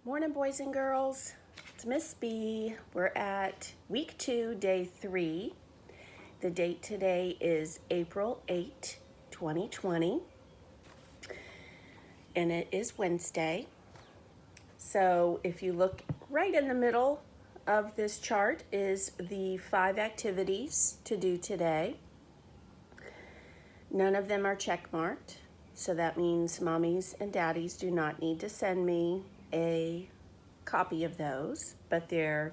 Morning, boys and girls. It's Miss B. We're at week 2, day 3. The date today is April 8, 2020, and it is Wednesday. So if you look right in the middle of this chart is the 5 activities to do today. None of them are check marked, so that means mommies and daddies do not need to send me a copy of those, but they're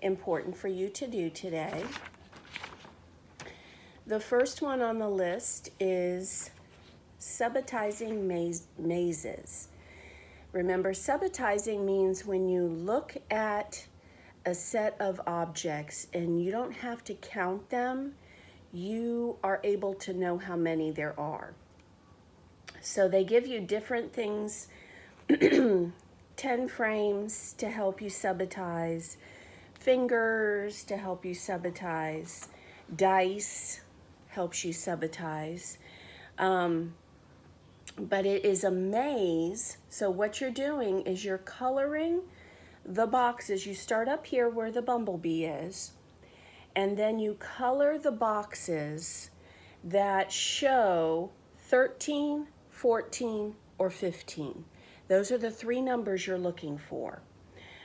important for you to do today. The first one on the list is subitizing mazes. Remember, subitizing means when you look at a set of objects and you don't have to count them, you are able to know how many there are. So they give you different things, 10 frames to help you subitize, fingers to help you subitize, dice helps you subitize. But it is a maze, so what you're doing is you're coloring the boxes. You start up here where the bumblebee is, and then you color the boxes that show 13, 14, or 15. Those are the 3 numbers you're looking for.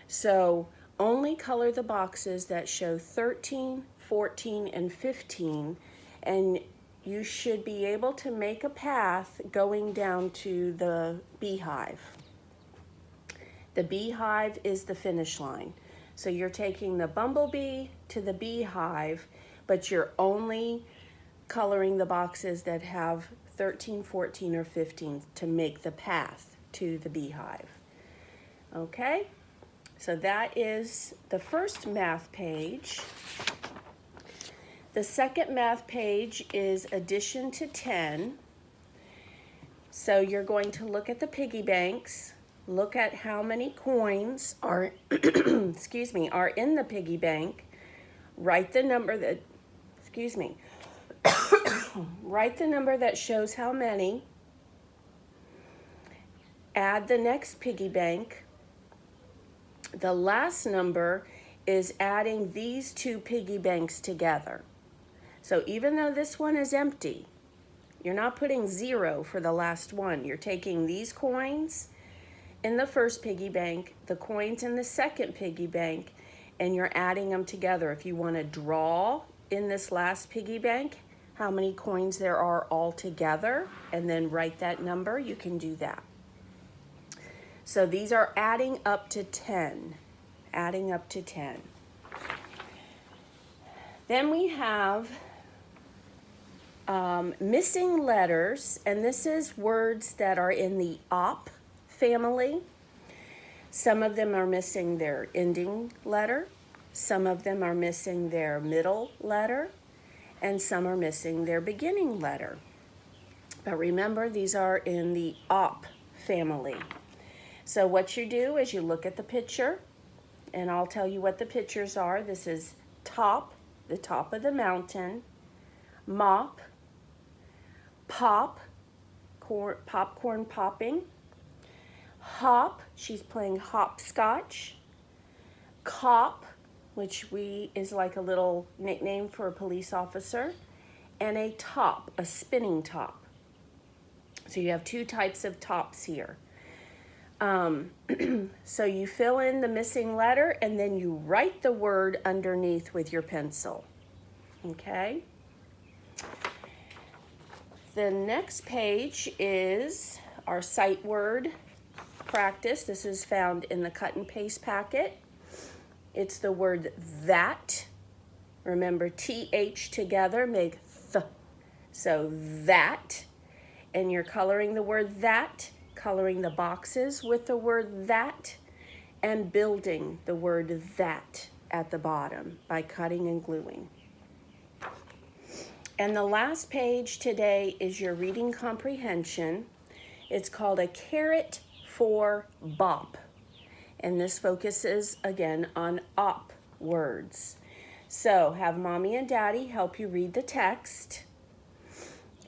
So only color the boxes that show 13, 14, and 15, and you should be able to make a path going down to the beehive. The beehive is the finish line. So you're taking the bumblebee to the beehive, but you're only coloring the boxes that have 13, 14, or 15 to make the path to the beehive. Okay, so that is the first math page. The second math page is addition to 10. So you're going to look at the piggy banks, look at how many coins are, are in the piggy bank, write the number that, write the number that shows how many, add the next piggy bank. The last number is adding these 2 piggy banks together. So even though this one is empty, you're not putting 0 for the last one. You're taking these coins in the first piggy bank, the coins in the second piggy bank, and you're adding them together. If you want to draw in this last piggy bank how many coins there are all together and then write that number, you can do that. So these are adding up to 10, adding up to 10. Then we have missing letters, and this is words that are in the op family. Some of them are missing their ending letter, some of them are missing their middle letter, and some are missing their beginning letter. But remember, these are in the op family. So what you do is you look at the picture, and I'll tell you what the pictures are. This is top, the top of the mountain, mop, pop, popcorn popping, hop, she's playing hopscotch, cop, which is like a little nickname for a police officer, and a top, a spinning top. So you have 2 types of tops here. So you fill in the missing letter and then you write the word underneath with your pencil. Okay? The next page is our sight word practice. This is found in the cut and paste packet. It's the word that. Remember, TH together make th. So that. And you're coloring the word that, coloring the boxes with the word that, and building the word that at the bottom by cutting and gluing. And the last page today is your reading comprehension. It's called a carrot for bop. And this focuses again on op words. So have mommy and daddy help you read the text.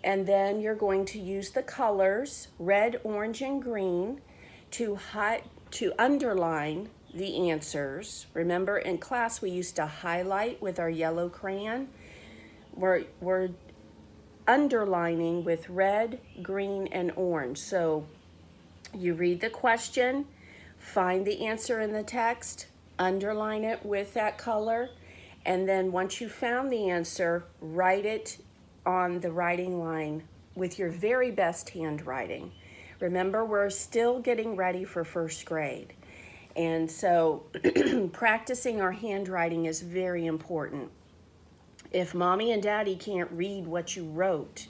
And then you're going to use the colors, red, orange, and green, to underline the answers. Remember in class we used to highlight with our yellow crayon. We're underlining with red, green, and orange. So you read the question, find the answer in the text, underline it with that color, and then once you found the answer, write it on the writing line with your very best handwriting. Remember, we're still getting ready for first grade. And so practicing our handwriting is very important. If mommy and daddy can't read what you wrote,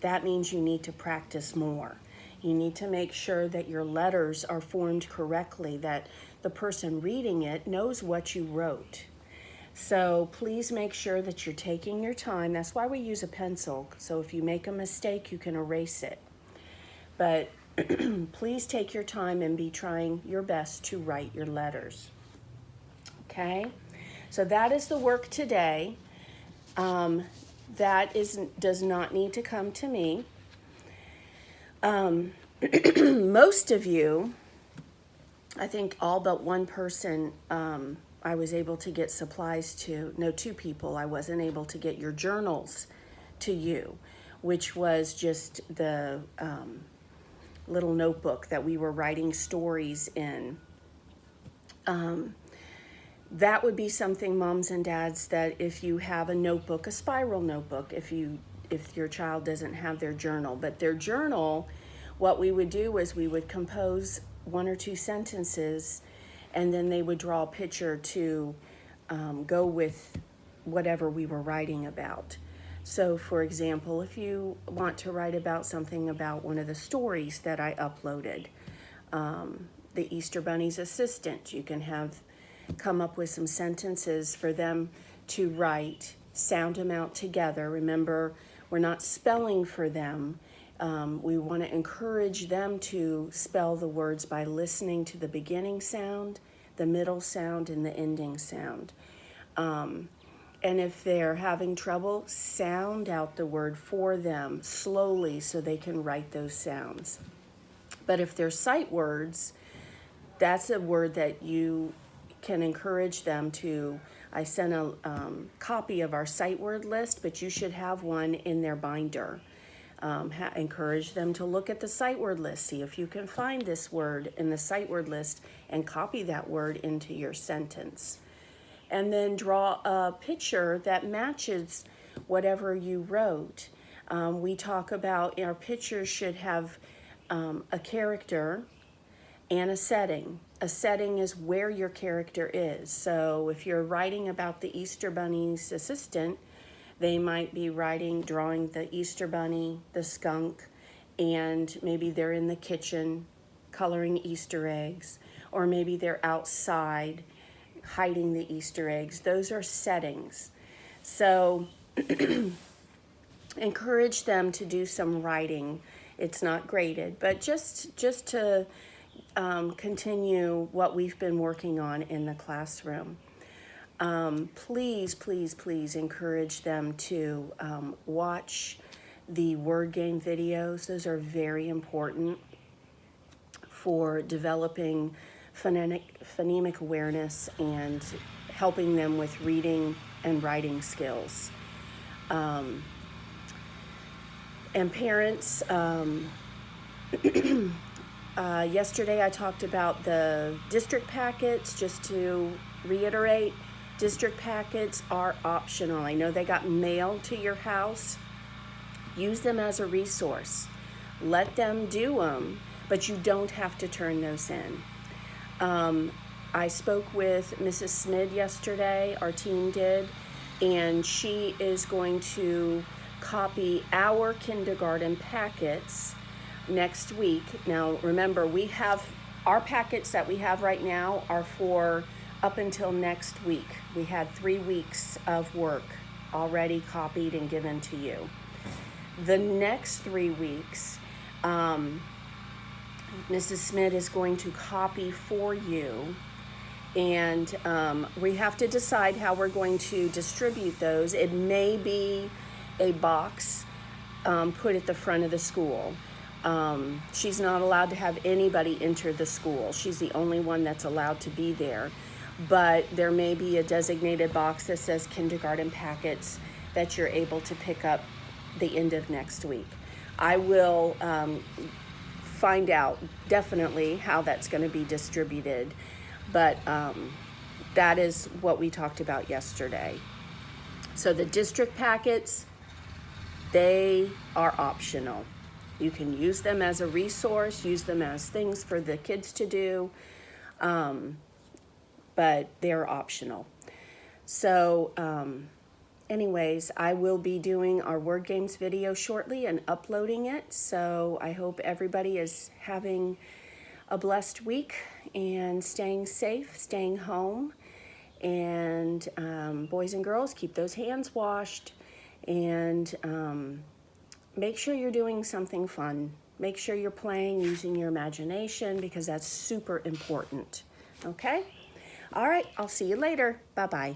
that means you need to practice more. You need to make sure that your letters are formed correctly, that the person reading it knows what you wrote. So please make sure that you're taking your time. That's why we use a pencil. So if you make a mistake, you can erase it. But please take your time and be trying your best to write your letters. Okay? So that is the work today. Does not need to come to me. Most of you, I think all but one person, I was able to get supplies to. No, two people. I wasn't able to get your journals to you, which was just the little notebook that we were writing stories in. That would be something, moms and dads, that if you have a notebook, a spiral notebook, if your child doesn't have their journal. But their journal, what we would do is we would compose 1 or 2 sentences, and then they would draw a picture to go with whatever we were writing about. So for example, if you want to write about something about one of the stories that I uploaded, the Easter Bunny's assistant, you can come up with some sentences for them to write, sound them out together. Remember, we're not spelling for them. We want to encourage them to spell the words by listening to the beginning sound, the middle sound, and the ending sound. And if they're having trouble, sound out the word for them slowly so they can write those sounds. But if they're sight words, that's a word that you can encourage them to. I sent a copy of our sight word list, but you should have one in their binder. Encourage them to look at the sight word list, see if you can find this word in the sight word list and copy that word into your sentence. And then draw a picture that matches whatever you wrote. We talk about our pictures should have a character and a setting. A setting is where your character is. So if you're writing about the Easter Bunny's assistant, they might be drawing the Easter Bunny, the skunk, and maybe they're in the kitchen coloring Easter eggs, or maybe they're outside hiding the Easter eggs. Those are settings. So encourage them to do some writing. It's not graded, but just to continue what we've been working on in the classroom. Please, please, please encourage them to watch the word game videos. Those are very important for developing phonemic awareness and helping them with reading and writing skills. And parents, yesterday I talked about the district packets. Just to reiterate, district packets are optional. I know they got mailed to your house. Use them as a resource. Let them do them, but you don't have to turn those in. I spoke with Mrs. Smith yesterday, our team did, and she is going to copy our kindergarten packets next week. Now remember, we have our packets that we have right now are for up until next week. We had 3 weeks of work already copied and given to you. The next 3 weeks, Mrs. Smith is going to copy for you, and we have to decide how we're going to distribute those. It may be a box put at the front of the school, She's not allowed to have anybody enter the school. She's the only one that's allowed to be there. But there may be a designated box that says kindergarten packets that you're able to pick up the end of next week. I will find out definitely how that's going to be distributed, but that is what we talked about yesterday. So the district packets, they are optional. You can use them as a resource, use them as things for the kids to do, but they're optional. So anyways, I will be doing our word games video shortly and uploading it. So I hope everybody is having a blessed week and staying safe, staying home. And boys and girls, keep those hands washed, and make sure you're doing something fun. Make sure you're playing, using your imagination, because that's super important. Okay? All right, I'll see you later. Bye-bye.